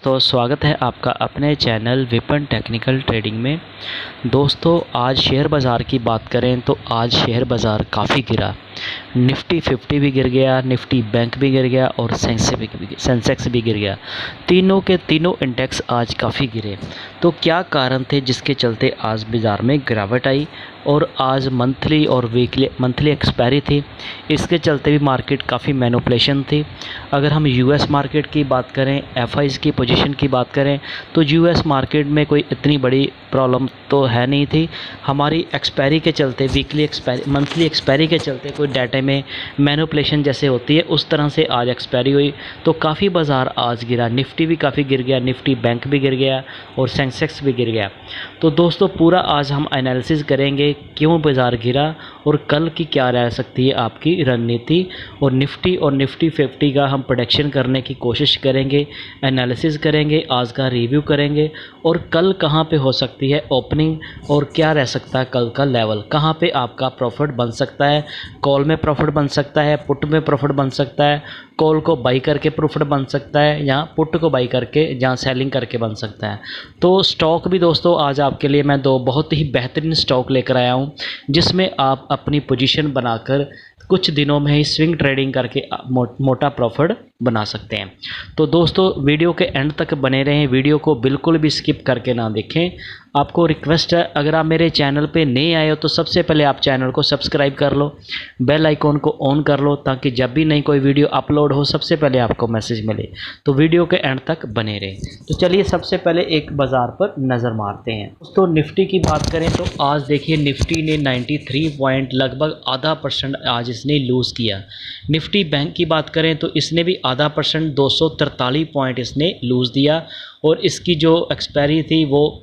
दोस्तों, स्वागत है आपका अपने चैनल विपन टेक्निकल ट्रेडिंग में। दोस्तों, आज शेयर बाज़ार की बात करें तो आज शेयर बाज़ार काफ़ी गिरा। निफ्टी 50 भी गिर गया, निफ्टी बैंक भी गिर गया और सेंसेक्स भी गिर गया। तीनों के तीनों इंडेक्स आज काफ़ी गिरे। तो क्या कारण थे जिसके चलते आज बाज़ार में गिरावट आई? और आज मंथली और मंथली एक्सपायरी थी, इसके चलते भी मार्केट काफ़ी मैनिपुलेशन थी। अगर हम यूएस मार्केट की बात करें, एफआईज की पोजीशन की बात करें, तो यूएस मार्केट में कोई इतनी बड़ी प्रॉब्लम तो है नहीं थी। हमारी एक्सपायरी के चलते, मंथली एक्सपायरी के चलते कोई डाटा में मैनिपुलेशन जैसे होती है, उस तरह से आज एक्सपायरी हुई तो काफ़ी बाज़ार आज गिरा। निफ्टी भी काफ़ी गिर गया, निफ्टी बैंक भी गिर गया और सेंसेक्स भी गिर गया। तो दोस्तों, पूरा आज हम एनालिसिस करेंगे क्यों बाज़ार गिरा और कल की क्या रह सकती है आपकी रणनीति, और निफ्टी 50 का हम प्रेडिक्शन करने की कोशिश करेंगे, एनालिसिस करेंगे, आज का रिव्यू करेंगे और कल कहां पे हो सकती है ओपनिंग और क्या रह सकता है कल का लेवल, कहां पे आपका प्रॉफिट बन सकता है। कॉल में प्रॉफिट बन सकता है, पुट में प्रॉफिट बन सकता है, कॉल को बाई करके प्रॉफिट बन सकता है या पुट को बाई करके या सेलिंग करके बन सकता है। तो स्टॉक भी दोस्तों आज आपके लिए मैं दो बहुत ही बेहतरीन स्टॉक लेकर आया हूं, जिसमें आप अपनी पोजीशन बनाकर कुछ दिनों में ही स्विंग ट्रेडिंग करके मोटा प्रॉफिट बना सकते हैं। तो दोस्तों, वीडियो के एंड तक बने रहें, वीडियो को बिल्कुल भी स्किप करके ना देखें। आपको रिक्वेस्ट है, अगर आप मेरे चैनल पे नए आए हो तो सबसे पहले आप चैनल को सब्सक्राइब कर लो, बेल आइकॉन को ऑन कर लो, ताकि जब भी नई कोई वीडियो अपलोड हो सबसे पहले आपको मैसेज मिले। तो वीडियो के एंड तक बने रहें। तो चलिए सबसे पहले एक बाज़ार पर नज़र मारते हैं। दोस्तों, निफ्टी की बात करें तो आज देखिए निफ्टी ने 93 पॉइंट लगभग आधा % आज इसने लूज़ किया। निफ्टी बैंक की बात करें तो इसने भी आधा % 243 पॉइंट इसने लूज़ दिया और इसकी जो एक्सपायरी थी वो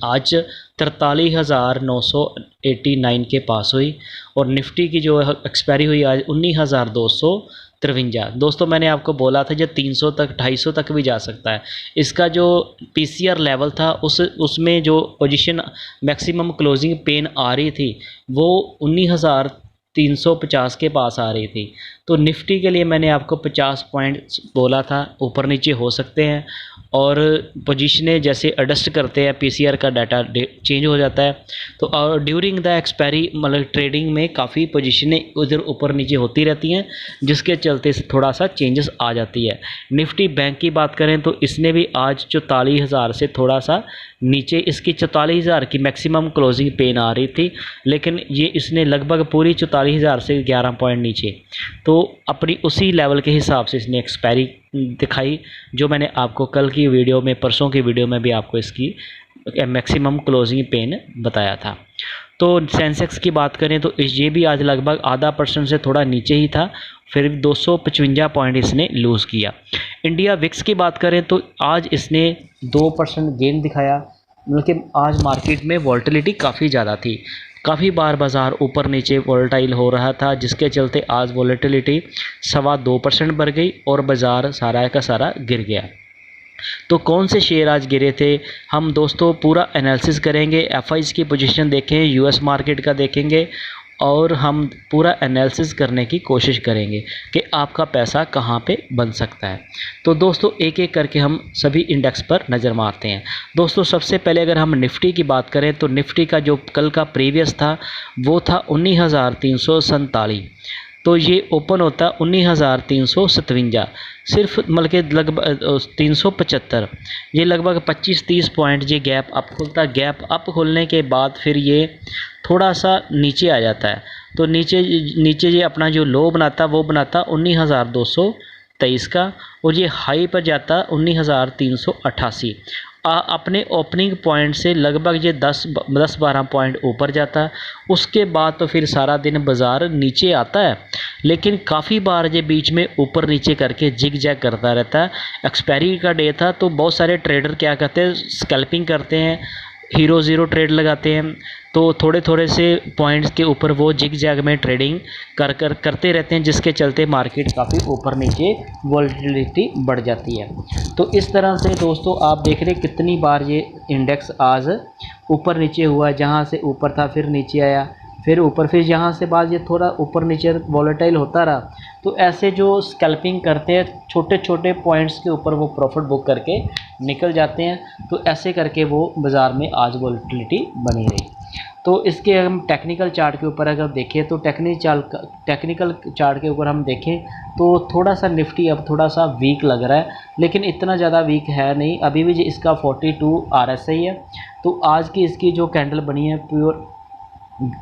आज 43,989 के पास हुई और निफ्टी की जो एक्सपायरी हुई आज 19,253। दोस्तों, मैंने आपको बोला था जो 300 तक 250 तक भी जा सकता है। इसका जो पीसीआर लेवल था उसमें जो पोजीशन मैक्सिमम क्लोजिंग पेन आ रही थी वो 19,350 के पास आ रही थी। तो निफ्टी के लिए मैंने आपको 50 पॉइंट बोला था, ऊपर नीचे हो सकते हैं और पोजीशनें जैसे एडजस्ट करते हैं, पीसीआर का डाटा चेंज हो जाता है। तो और ड्यूरिंग द एक्सपायरी मतलब ट्रेडिंग में काफ़ी पोजीशनें उधर ऊपर नीचे होती रहती हैं, जिसके चलते थोड़ा सा चेंजेस आ जाती है। निफ्टी बैंक की बात करें तो इसने भी आज 44,000 से थोड़ा सा नीचे, इसकी 44,000 की मैक्सिमम क्लोजिंग पेन आ रही थी, लेकिन ये इसने लगभग पूरी 44,000 से 11 पॉइंट नीचे, तो अपनी उसी लेवल के हिसाब से इसने एक्सपायरी दिखाई, जो मैंने आपको कल की वीडियो में, परसों की वीडियो में भी आपको इसकी मैक्सिमम क्लोजिंग पेन बताया था। तो सेंसेक्स की बात करें तो ये भी आज लगभग आधा % से थोड़ा नीचे ही था, फिर 255 पॉइंट इसने लूज़ किया। इंडिया विक्स की बात करें तो आज इसने 2% गेन दिखाया, मतलब कि आज मार्केट में वॉलेटिलिटी काफ़ी ज़्यादा थी, काफ़ी बार बाज़ार ऊपर नीचे वॉलेटाइल हो रहा था, जिसके चलते आज वॉलेटिलिटी 2.25% बढ़ गई और बाज़ार सारा का सारा गिर गया। तो कौन से शेयर आज गिरे थे, हम दोस्तों पूरा एनालिसिस करेंगे। एफआईज की पोजीशन देखें, यूएस मार्केट का देखेंगे और हम पूरा एनालिसिस करने की कोशिश करेंगे कि आपका पैसा कहां पे बन सकता है। तो दोस्तों, एक एक करके हम सभी इंडेक्स पर नज़र मारते हैं। दोस्तों, सबसे पहले अगर हम निफ्टी की बात करें तो निफ्टी का जो कल का प्रीवियस था वो था 19,347, तो ये ओपन होता 19,357, सिर्फ मतलब के लगभग 375, ये लगभग 25-30 पॉइंट ये गैप अप खुलता। गैप अप खुलने के बाद फिर ये थोड़ा सा नीचे आ जाता है, तो नीचे ये अपना जो लो बनाता वो बनाता 19,223 का, और ये हाई पर जाता 19,388। अपने ओपनिंग पॉइंट से लगभग ये 10-12 पॉइंट ऊपर जाता है। उसके बाद तो फिर सारा दिन बाज़ार नीचे आता है, लेकिन काफ़ी बार ये बीच में ऊपर नीचे करके जिग जैग करता रहता है। एक्सपायरी का डे था तो बहुत सारे ट्रेडर क्या करते हैं, स्कैल्पिंग करते हैं, हीरो ज़ीरो ट्रेड लगाते हैं, तो थोड़े थोड़े से पॉइंट्स के ऊपर वो जिग जैग में ट्रेडिंग करते रहते हैं, जिसके चलते मार्केट काफ़ी ऊपर नीचे वॉलेटिलिटी बढ़ जाती है। तो इस तरह से दोस्तों आप देख रहे कितनी बार ये इंडेक्स आज ऊपर नीचे हुआ, जहाँ से ऊपर था फिर नीचे आया, फिर ऊपर, फिर यहाँ से बाद ये थोड़ा ऊपर नीचे वॉलेटाइल होता रहा, तो ऐसे जो स्कैल्पिंग करते हैं छोटे छोटे पॉइंट्स के ऊपर वो प्रॉफिट बुक करके निकल जाते हैं। तो ऐसे करके वो बाज़ार में आज वॉलेटिलिटी बनी रही। तो इसके हम टेक्निकल चार्ट के ऊपर अगर देखें तो टेक्निकल चार्ट के ऊपर हम देखें तो थोड़ा सा निफ्टी अब थोड़ा सा वीक लग रहा है, लेकिन इतना ज़्यादा वीक है नहीं, अभी भी इसका 42 RSI है। तो आज की इसकी जो कैंडल बनी है प्योर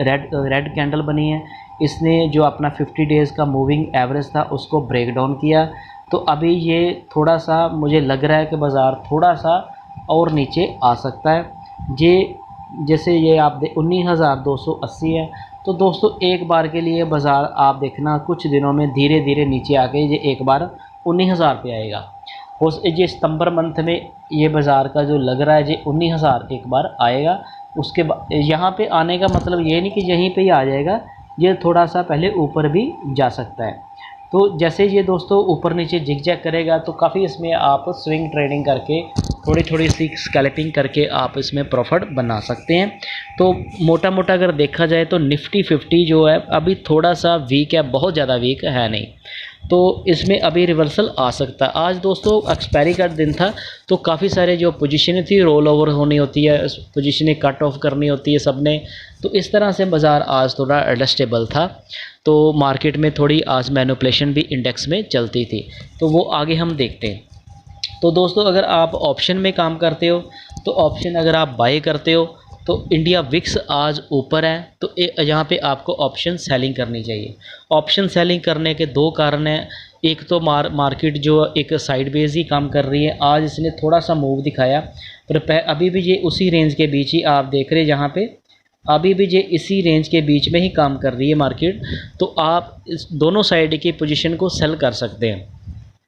रेड कैंडल बनी है, इसने जो अपना 50 डेज़ का मूविंग एवरेज था उसको ब्रेक डाउन किया। तो अभी ये थोड़ा सा मुझे लग रहा है कि बाज़ार थोड़ा सा और नीचे आ सकता है। जैसे ये आप 19,280 है। तो दोस्तों एक बार के लिए बाज़ार आप देखना कुछ दिनों में धीरे धीरे नीचे आके ये एक बार 19,000 पे आएगा। ये सितंबर मंथ में ये बाज़ार का जो लग रहा है ये 19,000 एक बार आएगा। उसके बाद यहाँ पे आने का मतलब ये नहीं कि यहीं पे ही आ जाएगा, ये थोड़ा सा पहले ऊपर भी जा सकता है। तो जैसे ये दोस्तों ऊपर नीचे जिग-जैग करेगा तो काफ़ी इसमें आप स्विंग ट्रेडिंग करके थोड़ी थोड़ी सी स्कैल्पिंग करके आप इसमें प्रॉफिट बना सकते हैं। तो मोटा मोटा अगर देखा जाए तो निफ्टी 50 जो है अभी थोड़ा सा वीक है, बहुत ज़्यादा वीक है नहीं, तो इसमें अभी रिवर्सल आ सकता है। आज दोस्तों एक्सपायरी का दिन था तो काफ़ी सारे जो पोजीशनें थी रोल ओवर होनी होती है, पोजीशनें कट ऑफ करनी होती है सबने। तो इस तरह से बाज़ार आज थोड़ा एडजस्टेबल था। तो मार्केट में थोड़ी आज मैनिपुलेशन भी इंडेक्स में चलती थी, तो वो आगे हम देखते हैं। तो दोस्तों अगर आप ऑप्शन में काम करते हो तो ऑप्शन अगर आप बाय करते हो तो इंडिया विक्स आज ऊपर है, तो यहाँ पे आपको ऑप्शन सेलिंग करनी चाहिए। ऑप्शन सेलिंग करने के दो कारण हैं। एक तो मार्केट जो एक साइडवेज ही काम कर रही है, आज इसने थोड़ा सा मूव दिखाया पर अभी भी ये उसी रेंज के बीच ही आप देख रहे हैं, जहाँ पे अभी भी ये इसी रेंज के बीच में ही काम कर रही है मार्केट। तो आप इस दोनों साइड की पोजीशन को सेल कर सकते हैं।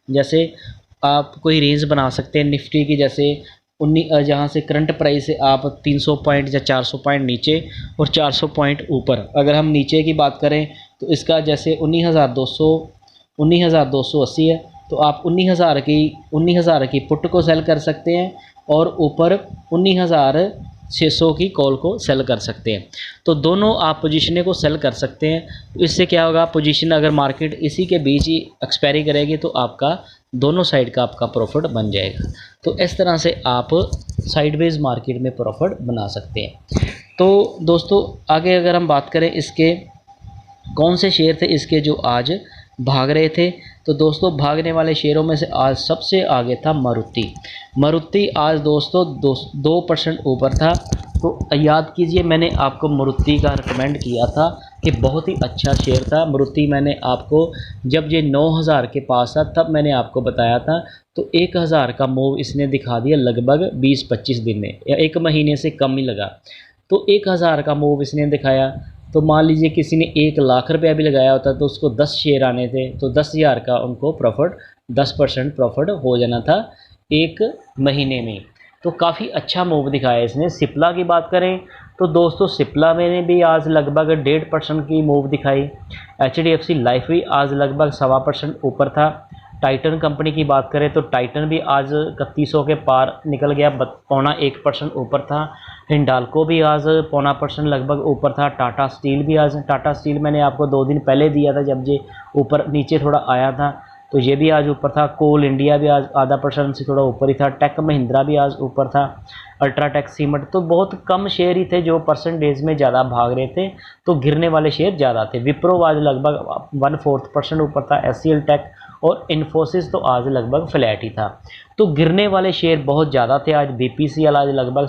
जैसे आप कोई रेंज बना सकते हैं निफ्टी की, जैसे जहाँ से करंट प्राइस है आप 300 पॉइंट या 400 पॉइंट नीचे और 400 पॉइंट ऊपर। अगर हम नीचे की बात करें तो इसका जैसे 19,280 है, तो आप 19,000 की पुट को सेल कर सकते हैं और ऊपर 19,600 की कॉल को सेल कर सकते हैं। तो दोनों आप पोजीशनें को सेल कर सकते हैं। तो इससे क्या होगा, पोजीशन अगर मार्केट इसी के बीच ही एक्सपायरी करेगी तो आपका दोनों साइड का आपका प्रॉफिट बन जाएगा। तो इस तरह से आप साइडवेज मार्केट में प्रॉफिट बना सकते हैं। तो दोस्तों आगे अगर हम बात करें इसके कौन से शेयर थे इसके जो आज भाग रहे थे, तो दोस्तों भागने वाले शेयरों में से आज सबसे आगे था मारुति आज दोस्तों 2% ऊपर था। तो याद कीजिए मैंने आपको मारुति का रिकमेंड किया था कि बहुत ही अच्छा शेयर था मारुति। मैंने आपको जब ये 9,000 के पास था तब मैंने आपको बताया था। तो 1,000 का मूव इसने दिखा दिया लगभग 20-25 दिन में, या एक महीने से कम ही लगा। तो 1,000 का मूव इसने दिखाया। तो मान लीजिए किसी ने 1,00,000 रुपया भी लगाया होता तो उसको 10 शेयर आने थे, तो 10,000 का उनको प्रॉफिट 10% प्रॉफिट हो जाना था एक महीने में। तो काफ़ी अच्छा मूव दिखाया इसने। सिप्ला की बात करें तो दोस्तों सिप्ला में भी आज लगभग 1.5% की मूव दिखाई। HDFC लाइफ भी आज लगभग 1.25% ऊपर था। टाइटन कंपनी की बात करें तो टाइटन भी आज 3100 के पार निकल गया, 0.25% ऊपर था। हिंडाल्को भी आज 0.25% लगभग ऊपर था। टाटा स्टील मैंने आपको 2 दिन पहले दिया था जब ये ऊपर नीचे थोड़ा आया था, तो ये भी आज ऊपर था। कोल इंडिया भी आज 0.5% से थोड़ा ऊपर ही था। टेक महिंद्रा भी आज ऊपर था। अल्ट्राटेक सीमेंट, तो बहुत कम शेयर ही थे जो परसेंटेज में ज़्यादा भाग रहे थे, तो गिरने वाले शेयर ज़्यादा थे। विप्रो आज लगभग 1/4% ऊपर था। SCL टेक और इन्फोसिस तो आज लगभग फ्लैट ही था। तो गिरने वाले शेयर बहुत ज़्यादा थे आज। BPCL आज लगभग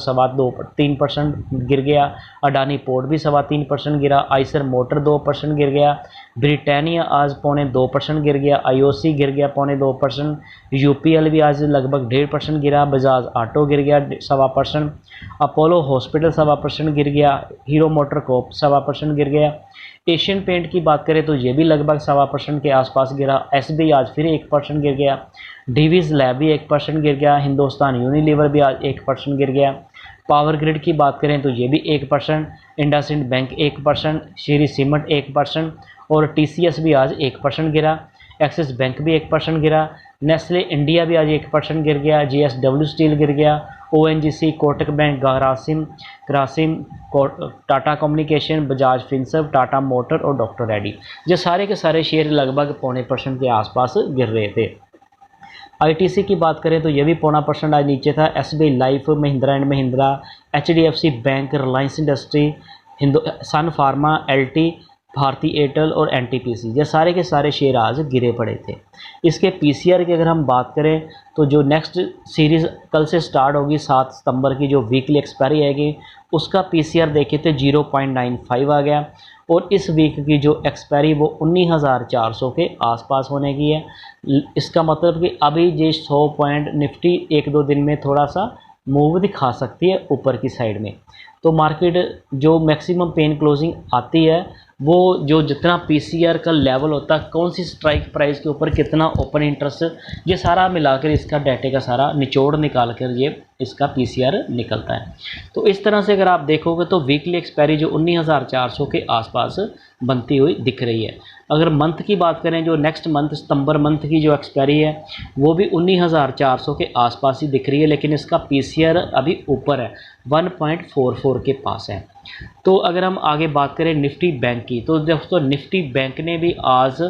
3% गिर गया। अडानी पोर्ट भी 3% गिरा। आइसर मोटर 2% गिर गया। ब्रिटानिया आज 2.25% गिर गया। IOC गिर गया 2.25%। UPL भी आज लगभग 1.5% गिरा। बजाज ऑटो गिर गया 1.25%। अपोलो हॉस्पिटल 1.25% गिर गया। हीरो मोटर कॉर्प 1.25% गिर गया। एशियन पेंट की बात करें तो ये भी लगभग 1.25% के आसपास गिरा। SB आज फिर 1% गिर गया। डिवीज़ लैब भी 1% गिर गया। हिंदुस्तान यूनिलीवर भी आज 1% गिर गया। पावर ग्रिड की बात करें तो ये भी 1%। इंडसइंड बैंक 1%। श्री सीमेंट 1% और TCS भी आज 1% गिरा। एक्सिस बैंक भी 1% गिरा। नेस्ले इंडिया भी आज 1% गिर गया। JSW स्टील गिर गया ONGC, Kotak bank, Grasim, Tata communication, Bajaj Finserv, Tata motor और डॉक्टर रेड्डी, ये सारे के सारे शेयर लगभग 0.25% के आसपास गिर रहे थे। ITC की बात करें तो ये भी 0.25% आज नीचे था। SBI life, Mahindra and Mahindra, HDFC bank, Reliance industry, Sun Pharma, LT, Bharti Airtel और NTPC, ये सारे के सारे शेयर आज गिरे पड़े थे। इसके PCR की अगर हम बात करें तो जो नेक्स्ट सीरीज़ कल से स्टार्ट होगी 7 सितंबर की, जो वीकली एक्सपायरी आएगी, उसका PCR देखे तो 0.95 आ गया, और इस वीक की जो एक्सपायरी वो 19,400 के आसपास होने की है। इसका मतलब कि अभी ये 100 पॉइंट निफ्टी 1-2 दिन में थोड़ा सा मूव दिखा सकती है ऊपर की साइड में। तो मार्केट जो मैक्सिमम पेन क्लोजिंग आती है वो जो जितना PCR का लेवल होता है, कौन सी स्ट्राइक प्राइस के ऊपर कितना ओपन इंटरेस्ट, ये सारा मिलाकर इसका डाटे का सारा निचोड़ निकाल कर ये इसका PCR निकलता है। तो इस तरह से अगर आप देखोगे तो वीकली एक्सपायरी जो 19,400 के आसपास बनती हुई दिख रही है। अगर मंथ की बात करें, जो नेक्स्ट मंथ सितंबर मंथ की जो एक्सपायरी है वो भी 19,400 के आसपास ही दिख रही है, लेकिन इसका PCR अभी ऊपर है, 1.44 के पास है। तो अगर हम आगे बात करें निफ्टी बैंक की, तो दोस्तों निफ्टी बैंक ने भी आज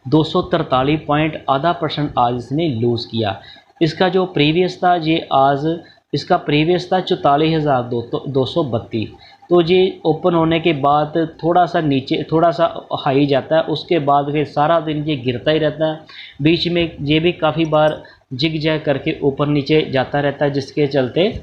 243 पॉइंट, आधा % आज इसने लूज़ किया। इसका जो प्रीवियस था ये आज इसका प्रीवियस था 44,232। तो ये ओपन होने के बाद थोड़ा सा नीचे, थोड़ा सा हाई जाता है, उसके बाद फिर सारा दिन ये गिरता ही रहता है। बीच में ये भी काफ़ी बार जिग जैग करके ऊपर नीचे जाता रहता है, जिसके चलते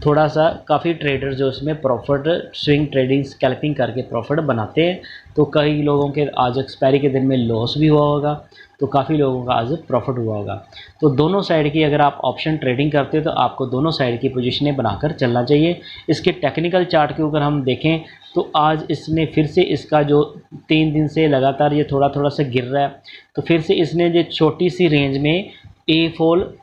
थोड़ा सा काफ़ी ट्रेडर जो इसमें प्रॉफिट, स्विंग ट्रेडिंग, स्कैल्पिंग करके प्रॉफिट बनाते हैं। तो कई लोगों के आज एक्सपायरी के दिन में लॉस भी हुआ होगा, तो काफ़ी लोगों का आज प्रॉफिट हुआ होगा। तो दोनों साइड की अगर आप ऑप्शन ट्रेडिंग करते हो तो आपको दोनों साइड की पोजीशनें बनाकर चलना चाहिए। इसके टेक्निकल चार्ट के ऊपर हम देखें तो आज इसने फिर से इसका जो 3 दिन से लगातार ये थोड़ा सा गिर रहा है, तो फिर से इसने जो छोटी सी रेंज में ए फॉल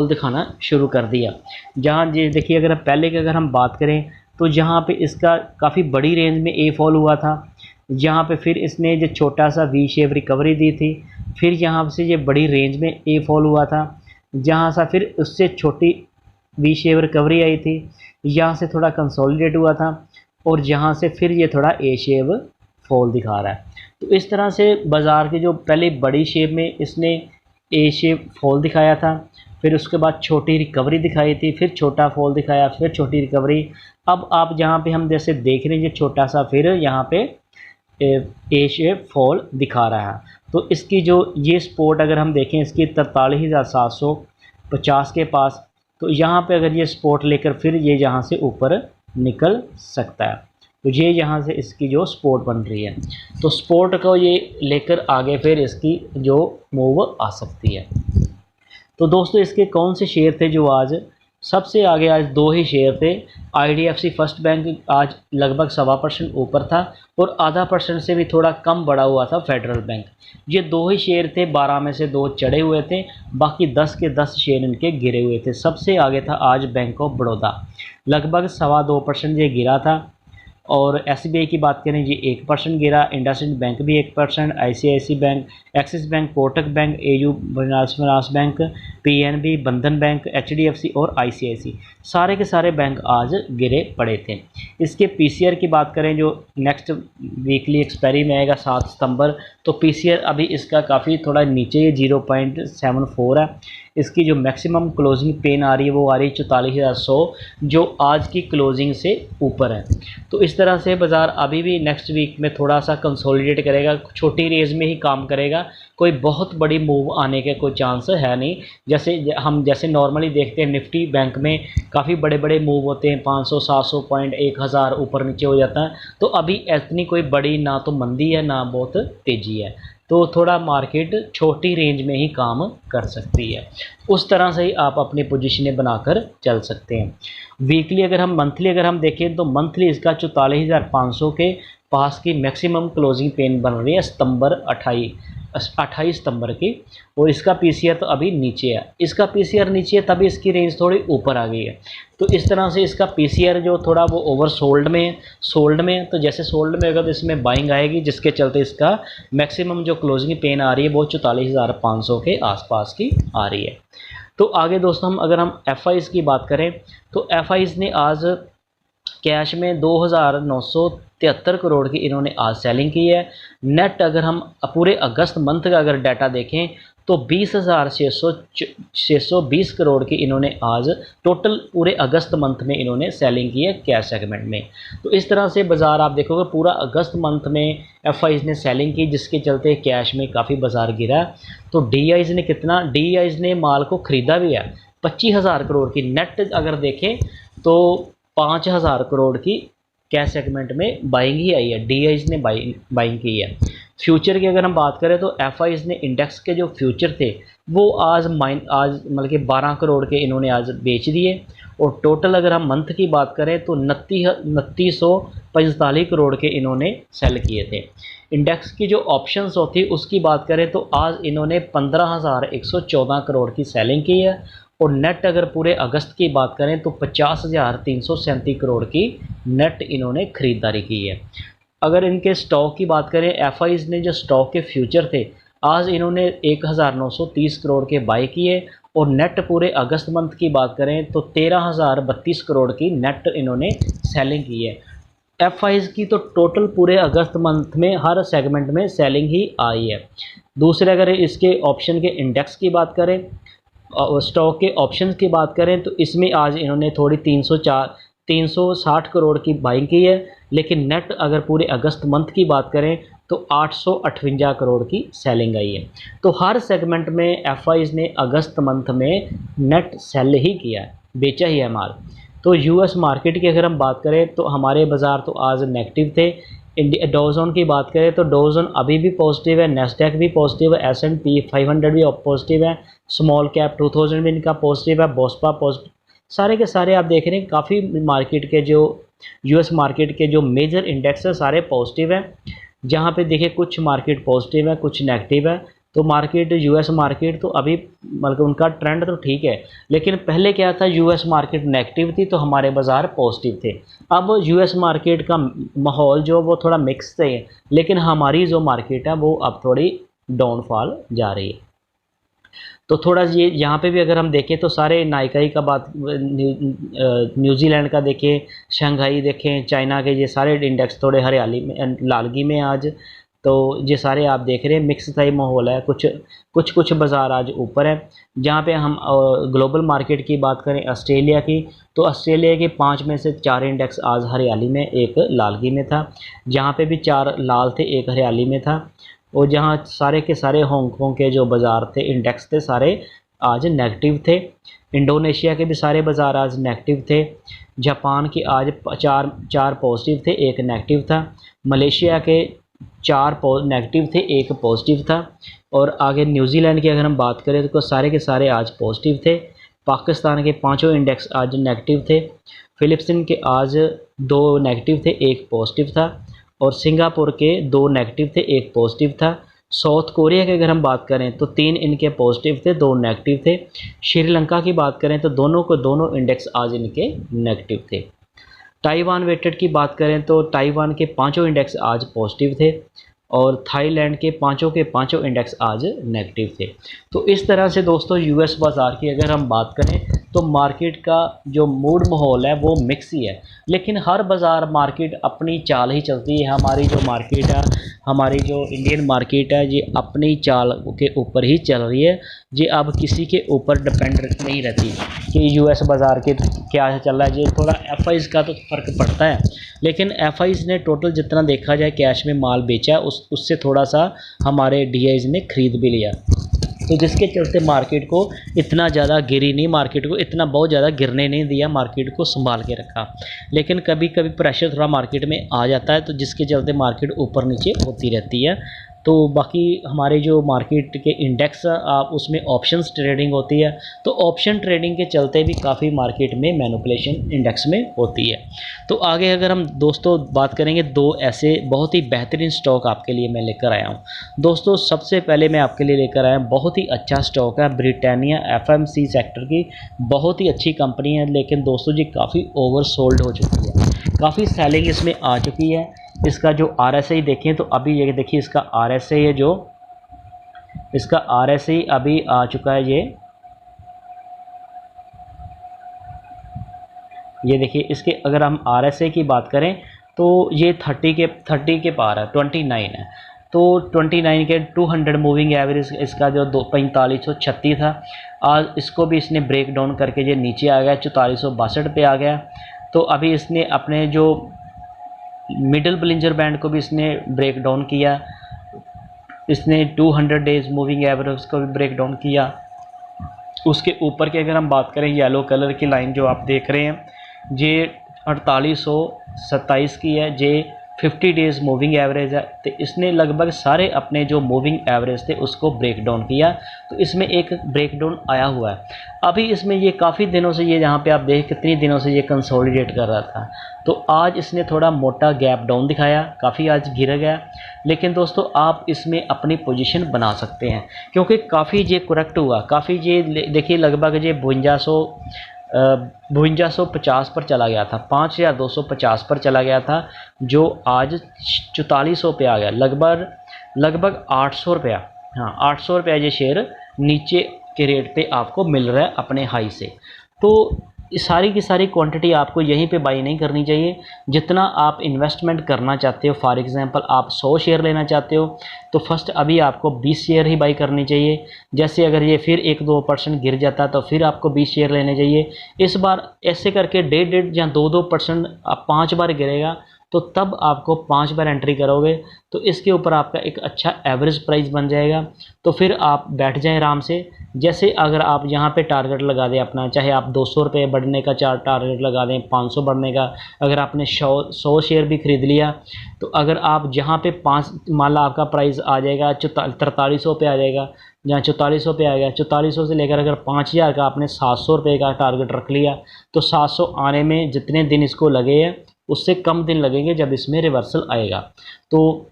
दिखाना शुरू कर दिया। जहाँ ये देखिए, अगर पहले की अगर हम बात करें तो जहाँ पे इसका काफ़ी बड़ी रेंज में ए फॉल हुआ था, यहाँ पे फिर इसने जो छोटा सा वी शेप रिकवरी दी थी, फिर यहाँ से ये बड़ी रेंज में ए फॉल हुआ था, जहाँ सा फिर उससे छोटी वी शेप रिकवरी आई थी, यहाँ से थोड़ा कंसोलिडेट हुआ था, और जहाँ से फिर ये थोड़ा ए शेप फॉल दिखा रहा है। तो इस तरह से बाज़ार की जो पहले बड़ी शेप में इसने ए शेप फॉल दिखाया था, फिर उसके बाद छोटी रिकवरी दिखाई थी, फिर छोटा फॉल दिखाया, फिर छोटी रिकवरी। अब आप जहाँ पे हम जैसे देख रहे हैं ये छोटा सा फिर यहाँ पे ए शेप फॉल दिखा रहा है। तो इसकी जो ये सपोर्ट अगर हम देखें इसकी 43,750 के पास, तो यहाँ पे अगर ये सपोर्ट लेकर फिर ये यहाँ से ऊपर निकल सकता है। तो ये यहाँ से इसकी जो सपोर्ट बन रही है, तो सपोर्ट को ये लेकर आगे फिर इसकी जो मूव आ सकती है। तो दोस्तों इसके कौन से शेयर थे जो आज सबसे आगे, आज 2 ही शेयर थे। IDFC फर्स्ट बैंक आज लगभग 1.25% ऊपर था, और आधा % से भी थोड़ा कम बढ़ा हुआ था फेडरल बैंक। ये 2 ही शेयर थे, 12 में से 2 चढ़े हुए थे, बाकी 10 के 10 शेयर इनके गिरे हुए थे। सबसे आगे था आज बैंक ऑफ बड़ौदा, लगभग 2.25% ये गिरा था। और SBI की बात करें ये 1% गिरा, इंडसइंड बैंक भी 1%, ICICI bank, axis bank, Kotak bank, AU finance bank, PNB, बंधन बैंक, HDFC और ICICI, सारे के सारे बैंक आज गिरे पड़े थे। इसके PCR की बात करें जो नेक्स्ट वीकली एक्सपायरी में आएगा 7 सितंबर, तो PCR अभी इसका काफ़ी थोड़ा नीचे है, 0.74 है। इसकी जो मैक्सिमम क्लोजिंग पेन आ रही है वो आ रही है 44,100, जो आज की क्लोजिंग से ऊपर है। तो इस तरह से बाज़ार अभी भी नेक्स्ट वीक में थोड़ा सा कंसोलिडेट करेगा, छोटी रेंज में ही काम करेगा, कोई बहुत बड़ी मूव आने के कोई चांस है नहीं। जैसे नॉर्मली देखते हैं निफ्टी बैंक में काफ़ी बड़े बड़े मूव होते हैं, 500 700 पॉइंट, 1000 ऊपर नीचे हो जाता है। तो अभी इतनी कोई बड़ी ना तो मंदी है ना बहुत तेज़ी है, तो थोड़ा मार्केट छोटी रेंज में ही काम कर सकती है। उस तरह से ही आप अपनी पोजीशनें बनाकर चल सकते हैं। वीकली अगर हम मंथली अगर हम देखें तो मंथली इसका 44,500 के पास की मैक्सिमम क्लोजिंग पेन बन रही है सितंबर 28 सितंबर की, और इसका PCR तो अभी नीचे है। इसका PCR नीचे है तभी इसकी रेंज थोड़ी ऊपर आ गई है। तो इस तरह से इसका PCR जो थोड़ा वो ओवर सोल्ड में, तो जैसे सोल्ड में होगा तो इसमें बाइंग आएगी, जिसके चलते इसका मैक्सिमम जो क्लोजिंग पेन आ रही है वो 44,500 के आसपास की आ रही है। तो आगे दोस्तों अगर हम एफ की बात करें तो एफ ने आज कैश में 2,973 करोड़ की इन्होंने आज सेलिंग की है। नेट अगर हम पूरे अगस्त मंथ का अगर डाटा देखें तो 20,620 करोड़ की इन्होंने आज टोटल पूरे अगस्त मंथ में इन्होंने सेलिंग की है कैश सेगमेंट में। तो इस तरह से बाज़ार आप देखोगे पूरा अगस्त मंथ में एफ ने सेलिंग की, जिसके चलते कैश में काफ़ी बाज़ार गिरा। तो डी ने कितना, डी ने माल को ख़रीदा भी है 25,000 करोड़ की। नेट अगर देखें तो 5,000 करोड़ की कैश सेगमेंट में बाइंग ही आई है, डी ने बाइंग की है। फ्यूचर की अगर हम बात करें तो एफ ने इंडेक्स के जो फ्यूचर थे वो आज मतलब कि 12 करोड़ के इन्होंने आज बेच दिए। और टोटल अगर हम मंथ की बात करें तो 2945 करोड़ के इन्होंने सेल किए थे। इंडेक्स की जो ऑप्शंस होती उसकी बात करें तो आज इन्होंने 15,114 करोड़ की सेलिंग की है। और नेट अगर पूरे अगस्त की बात करें तो 50,337 करोड़ की नेट इन्होंने ख़रीदारी की है। अगर इनके स्टॉक की बात करें, एफ ने जो स्टॉक के फ्यूचर थे आज इन्होंने 1,930 करोड़ के बाई किए। और नेट पूरे अगस्त मंथ की बात करें तो 13,032 करोड़ की नेट इन्होंने सेलिंग की है। एफ की तो टोटल पूरे अगस्त मंथ में हर सेगमेंट में सेलिंग ही आई है। दूसरे अगर इसके ऑप्शन के इंडेक्स की बात करें और स्टॉक के ऑप्शंस की बात करें तो इसमें आज इन्होंने थोड़ी 360 करोड़ की बाइंग की है। लेकिन नेट अगर पूरे अगस्त मंथ की बात करें तो 858 करोड़ की सेलिंग आई है। तो हर सेगमेंट में एफ ने अगस्त मंथ में नेट सेल ही किया है, बेचा ही है माल। तो यूएस मार्केट की अगर हम बात करें तो हमारे बाज़ार तो आज नेगेटिव थे। डॉ जोन की बात करें तो डॉ जोन अभी भी पॉजिटिव है, नेस्डैक भी पॉजिटिव है, S&P 500 भी पॉजिटिव है, स्मॉल कैप 2000 भी इनका पॉजिटिव है, बोस्पा पॉजिटिव। सारे के सारे आप देख रहे हैं काफ़ी मार्केट के जो यूएस मार्केट के जो मेजर इंडेक्स है सारे पॉजिटिव हैं। जहाँ पे देखिए कुछ मार्केट पॉजिटिव है कुछ नेगेटिव है। तो मार्केट यूएस मार्केट तो अभी मतलब उनका ट्रेंड तो ठीक है, लेकिन पहले क्या था यूएस मार्केट नेगेटिव थी तो हमारे बाज़ार पॉजिटिव थे। अब यूएस मार्केट का माहौल जो वो थोड़ा मिक्स है, लेकिन हमारी जो मार्केट है वो अब थोड़ी डाउनफॉल जा रही है। तो थोड़ा ये यहाँ पे भी अगर हम देखें तो सारे नाइकाई का बात, न्यूजीलैंड का देखें, शंघाई देखें, चाइना के ये सारे इंडेक्स थोड़े हरियाली में लालगी में आज। तो ये सारे आप देख रहे हैं मिक्स टाइप माहौल है, कुछ बाज़ार आज ऊपर है। जहाँ पे हम ग्लोबल मार्केट की बात करें ऑस्ट्रेलिया की, तो ऑस्ट्रेलिया के 5 में से 4 इंडेक्स आज हरियाली में, एक लालगी में था। जहाँ पे भी 4 लाल थे एक हरियाली में था। और जहाँ सारे के सारे हांगकांग के जो बाज़ार थे इंडेक्स थे सारे आज नेगेटिव थे। इंडोनेशिया के भी सारे बाज़ार आज नेगेटिव थे। जापान के आज चार पॉजिटिव थे एक नेगेटिव था। मलेशिया के 4 नेगेटिव थे एक पॉजिटिव था। और आगे न्यूजीलैंड की अगर हम बात करें तो सारे के सारे आज पॉजिटिव थे। पाकिस्तान के 5 इंडेक्स आज नेगेटिव थे। फिलिप्पिन के आज 2 नेगेटिव थे एक पॉजिटिव था। और सिंगापुर के 2 नेगेटिव थे एक पॉजिटिव था। साउथ कोरिया की अगर हम बात करें तो 3 इनके पॉजिटिव थे 2 नेगेटिव थे। श्रीलंका की बात करें तो दोनों इंडेक्स आज इनके नेगेटिव थे। ताइवान वेटेड की बात करें तो ताइवान के 5 इंडेक्स आज पॉजिटिव थे। और थाईलैंड के 5 इंडेक्स आज नेगेटिव थे। तो इस तरह से दोस्तों यूएस बाज़ार की अगर हम बात करें तो मार्केट का जो मूड माहौल है वो मिक्स ही है, लेकिन हर बाज़ार मार्केट अपनी चाल ही चलती है। हमारी जो मार्केट है, हमारी जो इंडियन मार्केट है, ये अपनी चाल के ऊपर ही चल रही है। ये अब किसी के ऊपर डिपेंड नहीं रहती कि यूएस बाज़ार के क्या चल रहा है। ये थोड़ा एफ का तो फ़र्क पड़ता है, लेकिन एफ ने टोटल जितना देखा जाए कैश में माल बेचा उससे थोड़ा सा हमारे डी ने ख़रीद भी लिया। तो जिसके चलते मार्केट को इतना ज़्यादा गिरी नहीं, मार्केट को इतना बहुत ज़्यादा गिरने नहीं दिया, मार्केट को संभाल के रखा। लेकिन कभी कभी प्रेशर थोड़ा मार्केट में आ जाता है तो जिसके चलते मार्केट ऊपर नीचे होती रहती है। तो बाकी हमारे जो मार्केट के इंडेक्स आप उसमें ऑप्शंस ट्रेडिंग होती है, तो ऑप्शन ट्रेडिंग के चलते भी काफ़ी मार्केट में मैनिपुलेशन इंडेक्स में होती है। तो आगे अगर हम दोस्तों बात करेंगे 2 ऐसे बहुत ही बेहतरीन स्टॉक आपके लिए मैं लेकर आया हूँ। दोस्तों सबसे पहले मैं आपके लिए लेकर आया हूँ बहुत ही अच्छा स्टॉक है ब्रिटानिया FMC सेक्टर की। बहुत ही अच्छी कंपनी है, लेकिन दोस्तों जी काफ़ी ओवर सोल्ड हो चुकी है, काफ़ी सेलिंग इसमें आ चुकी है। इसका जो RSI देखें तो अभी ये देखिए इसका RSI है, जो इसका RSI अभी आ चुका है, ये ये देखिए इसके अगर हम RSI की बात करें तो ये 30 के पार है, 29 है। तो 29 के 200 मूविंग एवरेज इसका जो 4536 था, आज इसको भी इसने ब्रेक डाउन करके ये नीचे आ गया, 4462 पे आ गया। तो अभी इसने अपने जो मिडिल बलिंजर बैंड को भी इसने ब्रेक डाउन किया, इसने 200 डेज मूविंग एवरेज को भी ब्रेक डाउन किया। उसके ऊपर की अगर हम बात करें, येलो कलर की लाइन जो आप देख रहे हैं, ये 4827 की है, ये 50 डेज़ मूविंग एवरेज है। तो इसने लगभग सारे अपने जो मूविंग एवरेज थे उसको ब्रेक डाउन किया, तो इसमें एक ब्रेक डाउन आया हुआ है। अभी इसमें ये काफ़ी दिनों से, ये यहाँ पे आप देख कितनी दिनों से ये कंसोलिडेट कर रहा था, तो आज इसने थोड़ा मोटा गैप डाउन दिखाया, काफ़ी आज गिर गया। लेकिन दोस्तों आप इसमें अपनी पोजीशन बना सकते हैं, क्योंकि काफ़ी ये करेक्ट हुआ, काफ़ी ये देखिए लगभग ये 5250 पर चला गया था, 5250 पर चला गया था, जो आज 4400 पे आ गया, लगभग 800 रुपया। हाँ, 800 रुपया ये शेयर नीचे के रेट पे आपको मिल रहा है अपने हाई से। तो सारी की सारी क्वांटिटी आपको यहीं पे बाई नहीं करनी चाहिए। जितना आप इन्वेस्टमेंट करना चाहते हो, फॉर एग्जांपल आप 100 शेयर लेना चाहते हो, तो फर्स्ट अभी आपको 20 शेयर ही बाई करनी चाहिए। जैसे अगर ये फिर 1-2% गिर जाता तो फिर आपको 20 शेयर लेने चाहिए। इस बार ऐसे करके 1.5 या 2% 5 बार गिरेगा, तो तब आपको 5 बार एंट्री करोगे तो इसके ऊपर आपका एक अच्छा एवरेज प्राइस बन जाएगा। तो फिर आप बैठ जाएं आराम से। जैसे अगर आप यहाँ पे टारगेट लगा दें अपना, चाहे आप 200 रुपये बढ़ने का टारगेट लगा दें, 500 बढ़ने का, अगर आपने 100 शेयर भी ख़रीद लिया, तो अगर आप जहाँ पे 5 मान लो आपका प्राइस आ जाएगा 4300 पे आ जाएगा, जहाँ 4400 पे आ गया, 4400 से लेकर अगर 5000 का आपने 700 रुपये का टारगेट रख लिया, तो 700 आने में जितने दिन इसको लगे हैं उससे कम दिन लगेंगे जब इसमें रिवर्सल आएगा। तो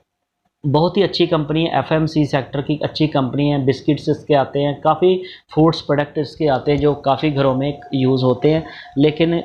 बहुत ही अच्छी कंपनी है, FMC सेक्टर की अच्छी कंपनी है। बिस्किट्स इसके आते हैं, काफ़ी फूड्स प्रोडक्ट इसके आते हैं जो काफ़ी घरों में यूज़ होते हैं। लेकिन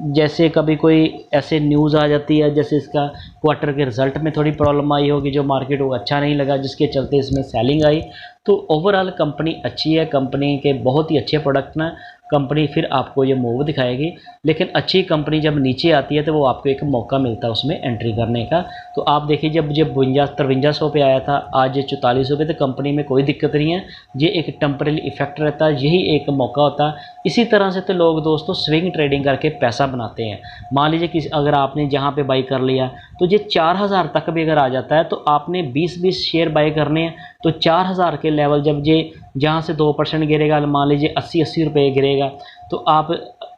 जैसे कभी कोई ऐसे न्यूज़ आ जाती है, जैसे इसका क्वार्टर के रिज़ल्ट में थोड़ी प्रॉब्लम आई होगी, जो मार्केट को अच्छा नहीं लगा, जिसके चलते इसमें सेलिंग आई। तो ओवरऑल कंपनी अच्छी है, कंपनी के बहुत ही अच्छे प्रोडक्ट हैं, कंपनी फिर आपको ये मूव दिखाएगी। लेकिन अच्छी कंपनी जब नीचे आती है तो वो आपको एक मौका मिलता है उसमें एंट्री करने का। तो आप देखिए जब 5300 पे आया था, आज ये 4400 पे, तो कंपनी में कोई दिक्कत नहीं है, ये एक टेम्परेरी इफेक्ट रहता है, यही एक मौका होता है। इसी तरह से तो लोग दोस्तों स्विंग ट्रेडिंग करके पैसा बनाते हैं। मान लीजिए कि अगर आपने जहाँ पे बाई कर लिया तो ये 4000 तक भी अगर आ जाता है, तो आपने 20-20 शेयर बाई करने हैं, तो 4000 के लेवल जब ये जहाँ से 2% गिरेगा, मान लीजिए 80 रुपये गिरेगा, तो आप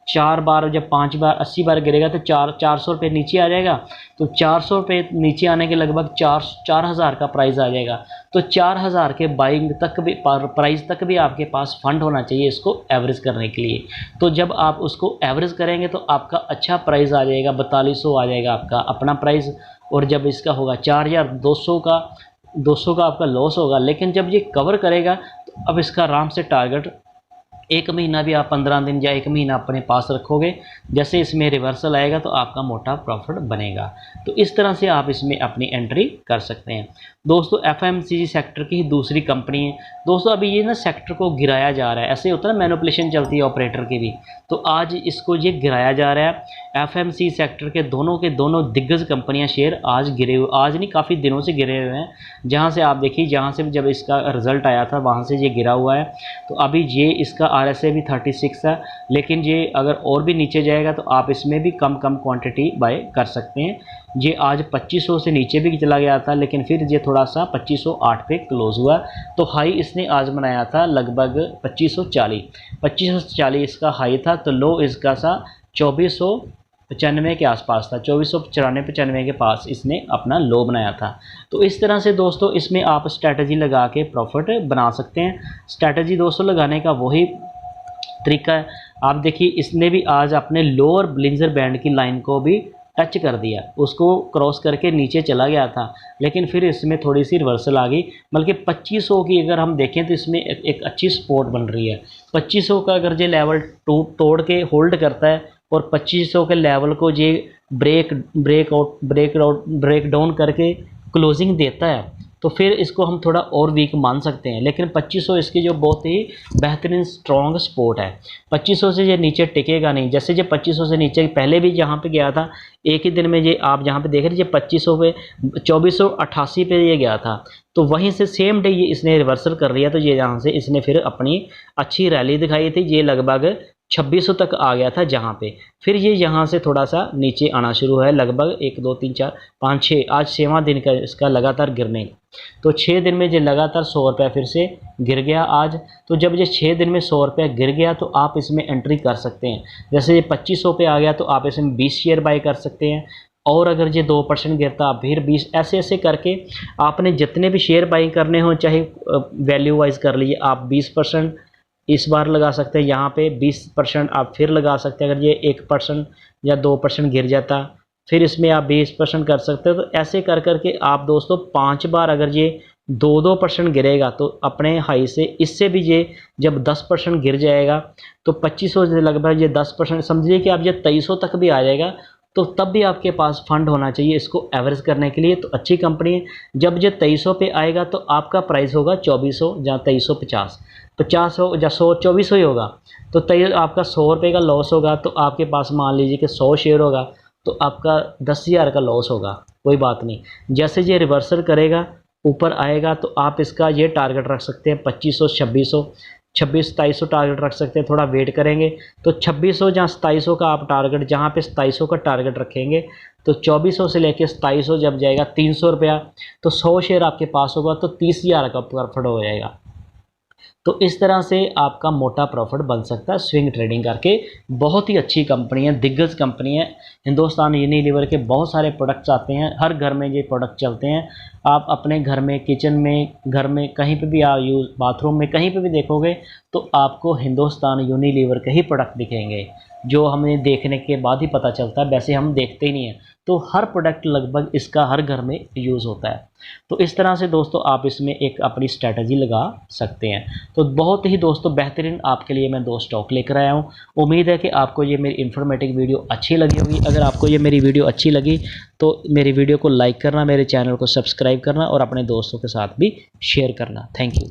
4 बार जब 5 बार 80 बार गिरेगा तो 400 रुपये नीचे आ जाएगा। तो 400 रुपये नीचे आने के लगभग 4000 का प्राइस आ जाएगा। तो 4000 के बाइंग तक भी प्राइस तक भी आपके पास फंड होना चाहिए इसको एवरेज करने के लिए। तो जब आप उसको एवरेज करेंगे तो आपका अच्छा प्राइस आ जाएगा, 4200 आ जाएगा आपका अपना प्राइस। और जब इसका होगा 4200 का आपका लॉस होगा। लेकिन जब ये कवर करेगा तो अब इसका आराम से टारगेट 1 महीना भी आप 15 दिन या 1 महीना अपने पास रखोगे, जैसे इसमें रिवर्सल आएगा तो आपका मोटा प्रॉफिट बनेगा। तो इस तरह से आप इसमें अपनी एंट्री कर सकते हैं। दोस्तों FMCG सेक्टर की दूसरी कंपनी है। दोस्तों अभी ये ना सेक्टर को गिराया जा रहा है, ऐसे होता है ना, मैनिपुलेशन चलती है ऑपरेटर की भी, तो आज इसको ये गिराया जा रहा है। FMCG सेक्टर के दोनों दिग्गज कंपनियां शेयर आज गिरे हुए, आज नहीं काफ़ी दिनों से गिरे हुए हैं। जहाँ से आप देखिए, जहाँ से जब इसका रिज़ल्ट आया था वहाँ से ये गिरा हुआ है। तो अभी ये इसका RSI भी 36 है, लेकिन ये अगर और भी नीचे जाएगा तो आप इसमें भी कम क्वांटिटी बाय कर सकते हैं। ये आज 2500 से नीचे भी चला गया था, लेकिन फिर ये थोड़ा सा 2508 पे क्लोज़ हुआ। तो हाई इसने आज बनाया था लगभग 2540 इसका हाई था। तो लो इसका सा 2495 के आसपास था, 2494-95 के पास इसने अपना लो बनाया था। तो इस तरह से दोस्तों इसमें आप स्ट्रैटेजी लगा के प्रॉफिट बना सकते हैं। स्ट्रैटेजी दोस्तों लगाने का वही तरीका है। आप देखिए इसने भी आज अपने लोअर ब्लिंजर बैंड की लाइन को भी टच कर दिया, उसको क्रॉस करके नीचे चला गया था, लेकिन फिर इसमें थोड़ी सी रिवर्सल आ गई। बल्कि 2500 की अगर हम देखें तो इसमें एक अच्छी सपोर्ट बन रही है। 2500 का अगर ये लेवल तोड़ के होल्ड करता है और 2500 के लेवल को ये ब्रेक डाउन करके क्लोजिंग देता है, तो फिर इसको हम थोड़ा और वीक मान सकते हैं, लेकिन 2500 इसकी जो बहुत ही बेहतरीन स्ट्रॉन्ग सपोर्ट है। 2500 से ये नीचे टिकेगा नहीं। जैसे जो 2500 से नीचे पहले भी जहाँ पे गया था, एक ही दिन में ये आप जहाँ पे देख रहे हैं 2500 पे 2488 पे ये गया था, तो वहीं से सेम डे ये इसने रिवर्सल कर लिया। तो ये यहाँ से इसने फिर अपनी अच्छी रैली दिखाई थी, ये लगभग 2600 तक आ गया था जहाँ पे, फिर ये यहाँ से थोड़ा सा नीचे आना शुरू है, लगभग 1 2 3 4 5 6, आज 6वां दिन का इसका लगातार गिरने का। तो 6 दिन में ये लगातार 100 रुपये फिर से गिर गया आज। तो जब ये 6 दिन में 100 रुपये गिर गया तो आप इसमें एंट्री कर सकते हैं। जैसे ये 2500 पे आ गया तो आप इसमें 20 शेयर बाई कर सकते हैं, और अगर ये 2% गिरता फिर 20, ऐसे ऐसे करके आपने जितने भी शेयर बाई करने हो, चाहे वैल्यू वाइज कर लीजिए, आप 20% इस बार लगा सकते हैं, यहाँ पे 20% आप फिर लगा सकते हैं। अगर ये 1% या 2% गिर जाता फिर इसमें आप 20% कर सकते हो। तो ऐसे कर करके आप दोस्तों 5 बार अगर ये 2% गिरेगा तो अपने हाई से इससे भी ये जब 10% गिर जाएगा तो 2500 से लगभग ये 10% समझिए कि आप ये 2300 तक भी आ जाएगा, तो तब भी आपके पास फंड होना चाहिए इसको एवरेज करने के लिए। तो अच्छी कंपनी है। जब ये 2300 पे आएगा तो आपका प्राइस होगा 2400 या 2350, 50 हो या 100 2400 ही होगा। तो आपका 100 रुपये का लॉस होगा, तो आपके पास मान लीजिए कि 100 शेयर होगा तो आपका 10,000 का लॉस होगा, कोई बात नहीं। जैसे ये रिवर्सल करेगा ऊपर आएगा तो आप इसका ये टारगेट रख सकते हैं 2500 2600 2700 टारगेट रख सकते हैं। थोड़ा वेट करेंगे तो 2600 या 2700 का आप टारगेट, जहाँ पे 2700 का टारगेट रखेंगे तो 2400 से लेके 2700 जब जाएगा 300 रुपया, तो 100 शेयर आपके पास होगा तो 30,000 का प्रॉफिट हो जाएगा। तो इस तरह से आपका मोटा प्रॉफिट बन सकता है स्विंग ट्रेडिंग करके। बहुत ही अच्छी कंपनी है, दिग्गज कंपनी है। हिंदुस्तान यूनिलीवर के बहुत सारे प्रोडक्ट्स आते हैं, हर घर में ये प्रोडक्ट चलते हैं। आप अपने घर में, किचन में, घर में कहीं पे भी आप यूज़, बाथरूम में कहीं पे भी देखोगे तो आपको हिंदुस्तान यूनिलीवर के ही प्रोडक्ट दिखेंगे, जो हमें देखने के बाद ही पता चलता है, वैसे हम देखते ही नहीं हैं। तो हर प्रोडक्ट लगभग इसका हर घर में यूज़ होता है। तो इस तरह से दोस्तों आप इसमें एक अपनी स्ट्रैटेजी लगा सकते हैं। तो बहुत ही दोस्तों बेहतरीन आपके लिए मैं 2 स्टॉक लेकर आया हूँ। उम्मीद है कि आपको ये मेरी इन्फॉर्मेटिव वीडियो अच्छी लगी होगी। अगर आपको ये मेरी वीडियो अच्छी लगी तो मेरी वीडियो को लाइक करना, मेरे चैनल को सब्सक्राइब करना और अपने दोस्तों के साथ भी शेयर करना। Thank you.